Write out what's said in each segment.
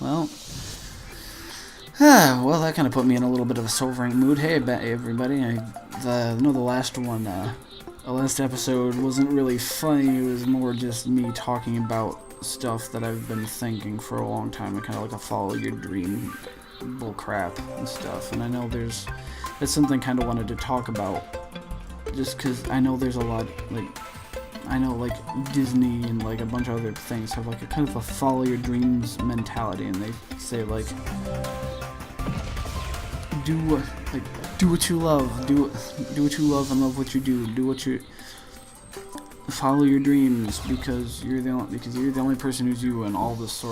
Well, well, that kind of put me in a little bit of a sobering mood. Hey, everybody. I know the last one, the last episode wasn't really funny. It was more just me talking about stuff that I've been thinking for a long time. Kind of like a follow your dream bull crap and stuff. And I know that's something I kind of wanted to talk about. Just because I know there's a lot, like Disney and like a bunch of other things have like a kind of a follow your dreams mentality, and they say like do what you love, do what you love and love what you do, follow your dreams because you're the only person who's you, and all this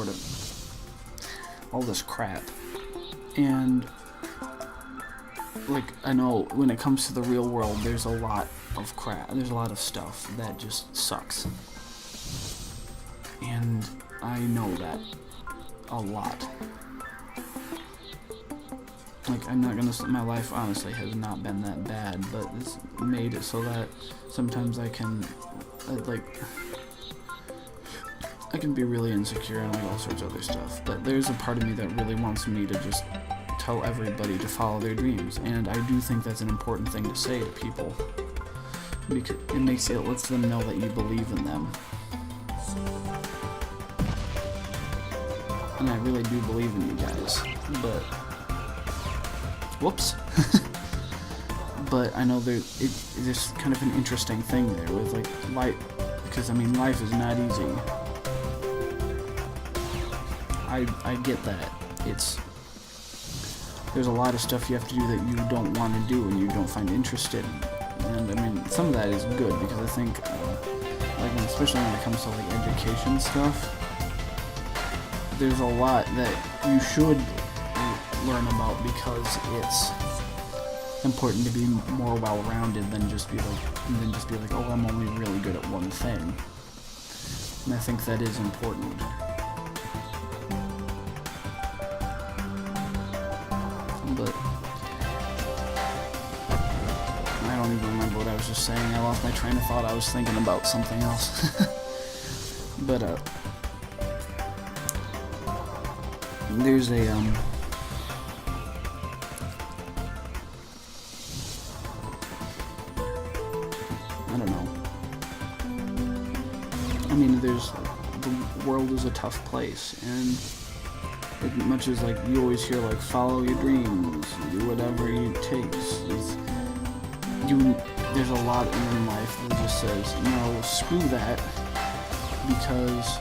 crap. And like, I know when it comes to the real world, there's a lot of crap. There's a lot of stuff that just sucks. And I know that a lot. Like, I'm not gonna say my life honestly has not been that bad, but it's made it so that sometimes I can be really insecure and like all sorts of other stuff. But there's a part of me that really wants me to just tell everybody to follow their dreams, and I do think that's an important thing to say to people, because it lets them know that you believe in them. And I really do believe in you guys, but whoops. But I know there's kind of an interesting thing there with like life, because I mean life is not easy. I get that. There's a lot of stuff you have to do that you don't want to do and you don't find interested in. And I mean, some of that is good, because I think, especially when it comes to like education stuff, there's a lot that you should learn about, because it's important to be more well-rounded than just be like, oh, I'm only really good at one thing. And I think that is important. But I don't even remember what I was just saying. I lost my train of thought. I was thinking about something else. But there's a I don't know. I mean, the world is a tough place, and as much as like you always hear like follow your dreams, do whatever it takes, there's a lot in life that just says no, screw that, because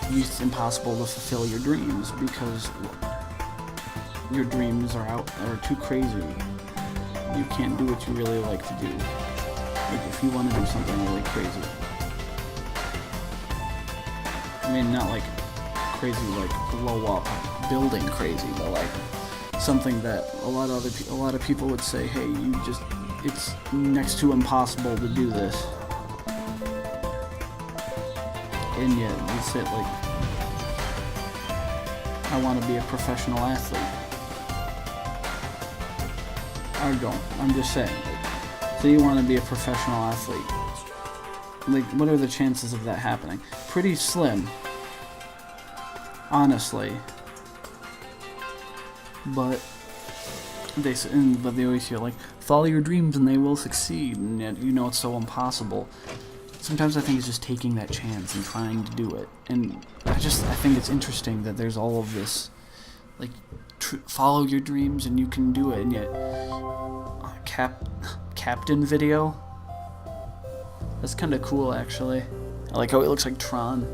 it's impossible to fulfill your dreams because your dreams are too crazy. You can't do what you really like to do. Like if you want to do something really crazy, I mean not like crazy like blow up building crazy, but like something that a lot of people would say, hey, it's next to impossible to do this, and yet you sit like, I want to be a professional athlete. I don't. I'm just saying. So you want to be a professional athlete. Like, what are the chances of that happening? Pretty slim. Honestly. But they always hear like, follow your dreams and they will succeed, and yet you know it's so impossible. Sometimes I think it's just taking that chance and trying to do it. And I think it's interesting that there's all of this, like, follow your dreams and you can do it, and yet Captain video. That's kind of cool, actually. I like how it looks like Tron.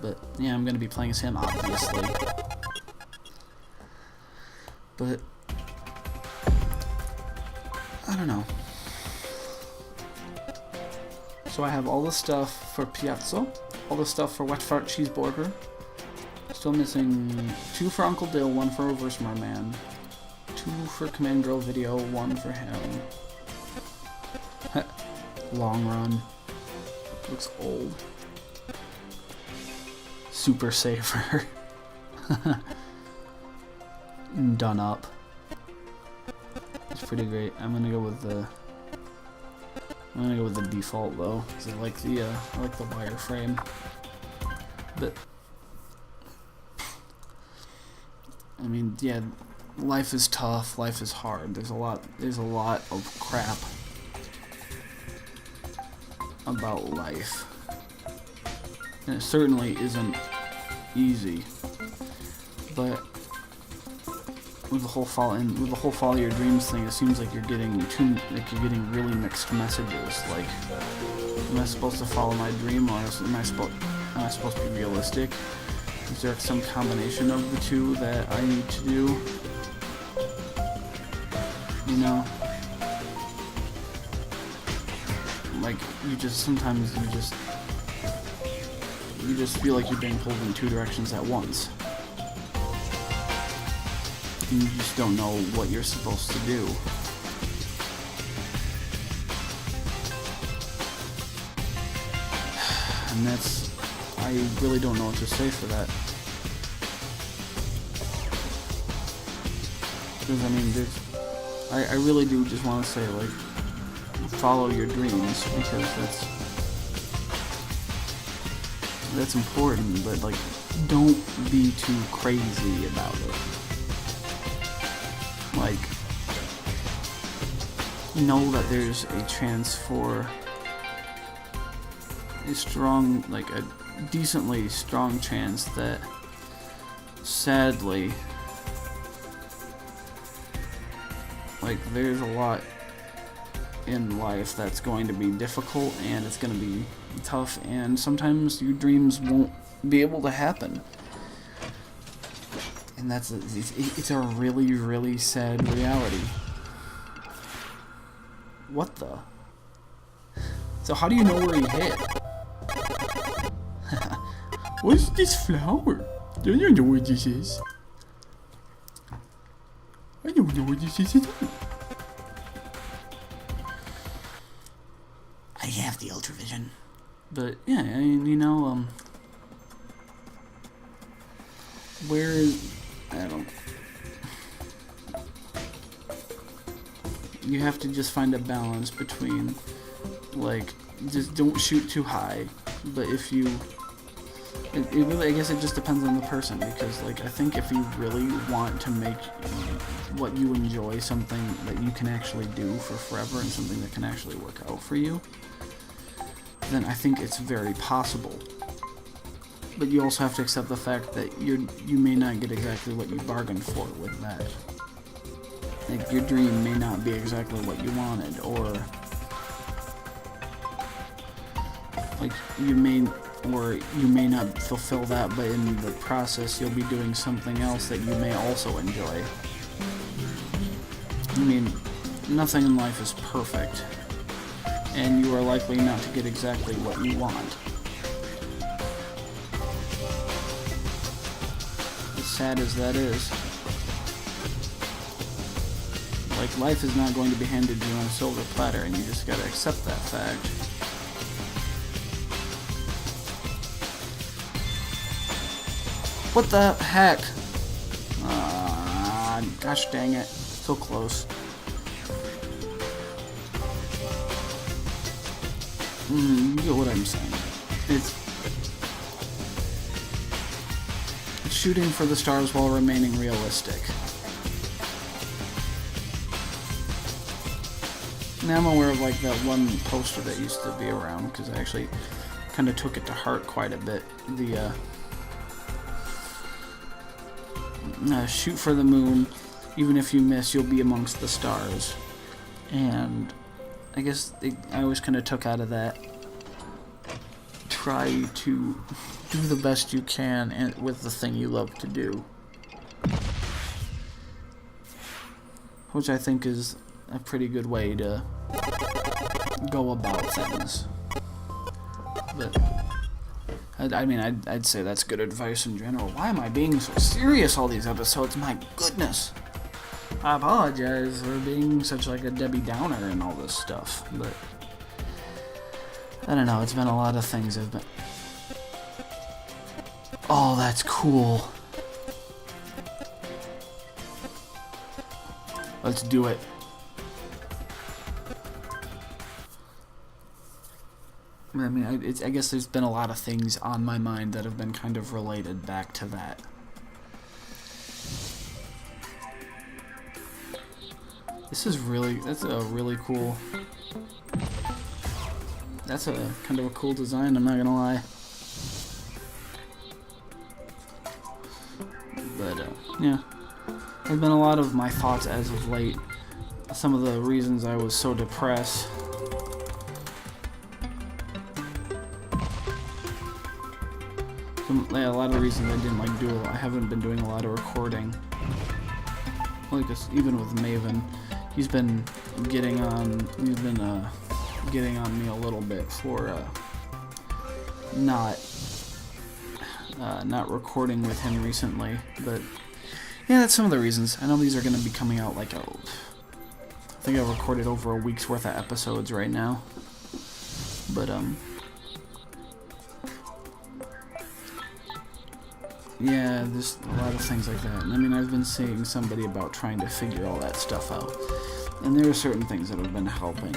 But yeah, I'm gonna be playing as him, obviously. But I don't know. So I have all the stuff for Piazza, all the stuff for Wet Fart Cheeseburger. Still missing 2 for Uncle Dill, 1 for Reverse Merman, 2 for Command Girl Video, 1 for him. Long Run. Looks old. Super Saver. Done Up. It's pretty great. I'm gonna go with the default though, because I like the wireframe. But I mean, yeah, life is tough, life is hard. There's a lot of crap about life. And it certainly isn't easy. But with the whole follow your dreams thing, it seems like you're getting really mixed messages. Like, am I supposed to follow my dream, or am I supposed to be realistic? Is there some combination of the two that I need to do? You know? Like, sometimes you just feel like you're being pulled in two directions at once. And you just don't know what you're supposed to do. And I really don't know what to say for that. Because, I mean, I really do just want to say, like, follow your dreams, because that's important, but, like, don't be too crazy about it. Like, know that there's a chance for a decently strong chance that, sadly, like, there's a lot in life that's going to be difficult, and it's going to be tough, and sometimes your dreams won't be able to happen. And it's a really, really sad reality. What the? So how do you know where you hit? What's this flower? I don't know what this is. I don't know what this is at all. I have the ultravision. But yeah, I mean, you know, you have to just find a balance between, like, just don't shoot too high, but if you, it really, I guess it just depends on the person, because, like, I think if you really want to make what you enjoy something that you can actually do for forever and something that can actually work out for you, then I think it's very possible. But you also have to accept the fact that you may not get exactly what you bargained for with that. Like, your dream may not be exactly what you wanted, or like you may not fulfill that, but in the process you'll be doing something else that you may also enjoy. I mean, nothing in life is perfect, and you are likely not to get exactly what you want. As sad as that is. Like, life is not going to be handed to you on a silver platter, and you just gotta accept that fact. What the heck? Gosh dang it. So close. You get what I'm saying. It's shooting for the stars while remaining realistic. Now I'm aware of, like, that one poster that used to be around, because I actually kind of took it to heart quite a bit. The shoot for the moon, even if you miss, you'll be amongst the stars. And I guess I always kind of took out of that, try to do the best you can with the thing you love to do, which I think is a pretty good way to go about things. But I mean, I'd say that's good advice in general. Why am I being so serious all these episodes? My goodness. I apologize for being such, like, a Debbie Downer and all this stuff, but I don't know, it's been a lot of things I've been... Oh, that's cool. Let's do it. I mean, I guess there's been a lot of things on my mind that have been kind of related back to that. That's a really cool, that's a kind of a cool design, I'm not gonna lie. But, yeah. There's been a lot of my thoughts as of late. Some of the reasons I was so depressed. A lot of reasons I didn't like I haven't been doing a lot of recording. Like even with Maven, he's been getting on me a little bit for not recording with him recently. But yeah, that's some of the reasons. I know these are going to be coming out like I think I've recorded over a week's worth of episodes right now. But yeah, there's a lot of things like that. And I mean, I've been seeing somebody about trying to figure all that stuff out. And there are certain things that have been helping.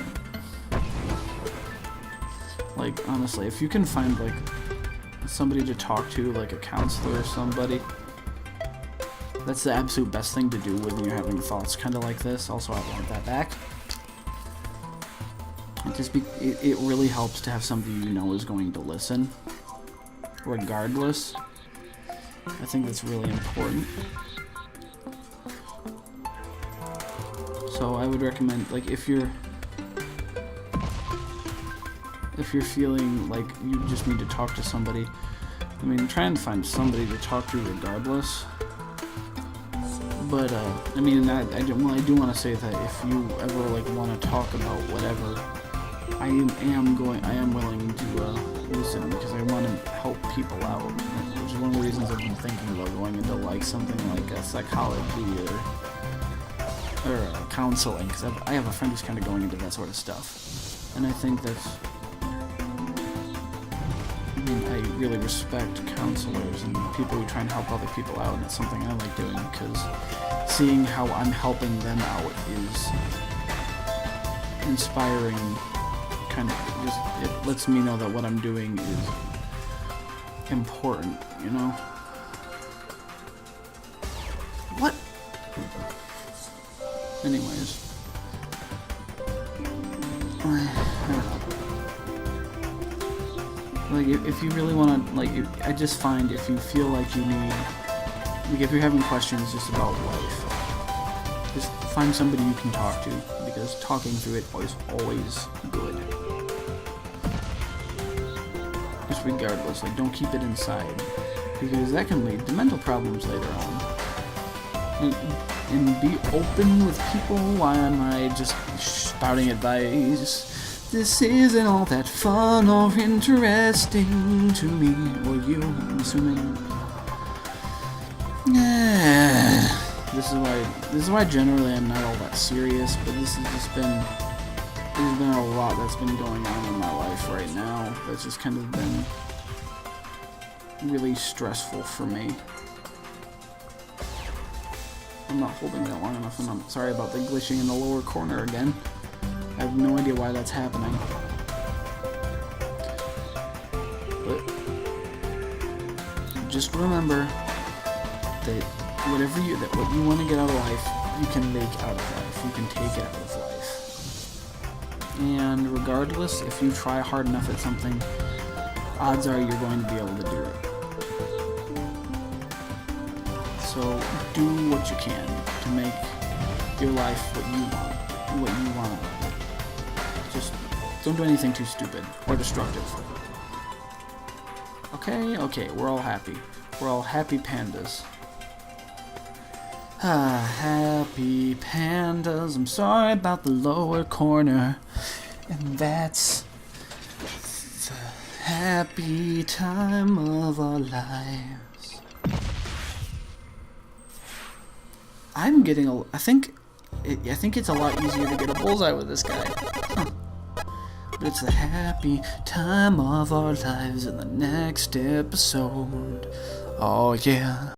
Like, honestly, if you can find, like, somebody to talk to, like a counselor or somebody, that's the absolute best thing to do when you're having thoughts kind of like this. Also, I want that back. It really helps to have somebody you know is going to listen, regardless. I think that's really important. So I would recommend, like, if you're feeling like you just need to talk to somebody, I mean, try and find somebody to talk to regardless. But I mean, I do want to say that if you ever like want to talk about whatever, I am willing to listen, because I want to help people out. Which is one of the reasons I've been thinking about going into like something like a psychology or counseling, because I have a friend who's kind of going into that sort of stuff, and I think that's. I mean, I really respect counselors and people who try and help other people out, and it's something I like doing, because seeing how I'm helping them out is inspiring. Kind of just, it lets me know that what I'm doing is important, you know? What? Anyways. Like, if you really want to, like, I just find if you feel like you need, like, if you're having questions just about life, just find somebody you can talk to, because talking through it is always good. Just regardless, like, don't keep it inside, because that can lead to mental problems later on. And be open with people. Why am I just spouting advice? This isn't all that fun or interesting to me, or you, I'm assuming. This is why generally I'm not all that serious, but this has just been, there's been a lot that's been going on in my life right now that's just kind of been really stressful for me. I'm not holding that long enough, and I'm sorry about the glitching in the lower corner again. I have no idea why that's happening. But just remember that what you want to get out of life, you can make out of life. You can take it out of life. And regardless, if you try hard enough at something, odds are you're going to be able to do it. So do what you can to make your life what you want. Just don't do anything too stupid or destructive. Okay, we're all happy. We're all happy pandas. Happy pandas. I'm sorry about the lower corner. And that's the happy time of our lives. I think it's a lot easier to get a bullseye with this guy. But it's the happy time of our lives in the next episode. Oh yeah.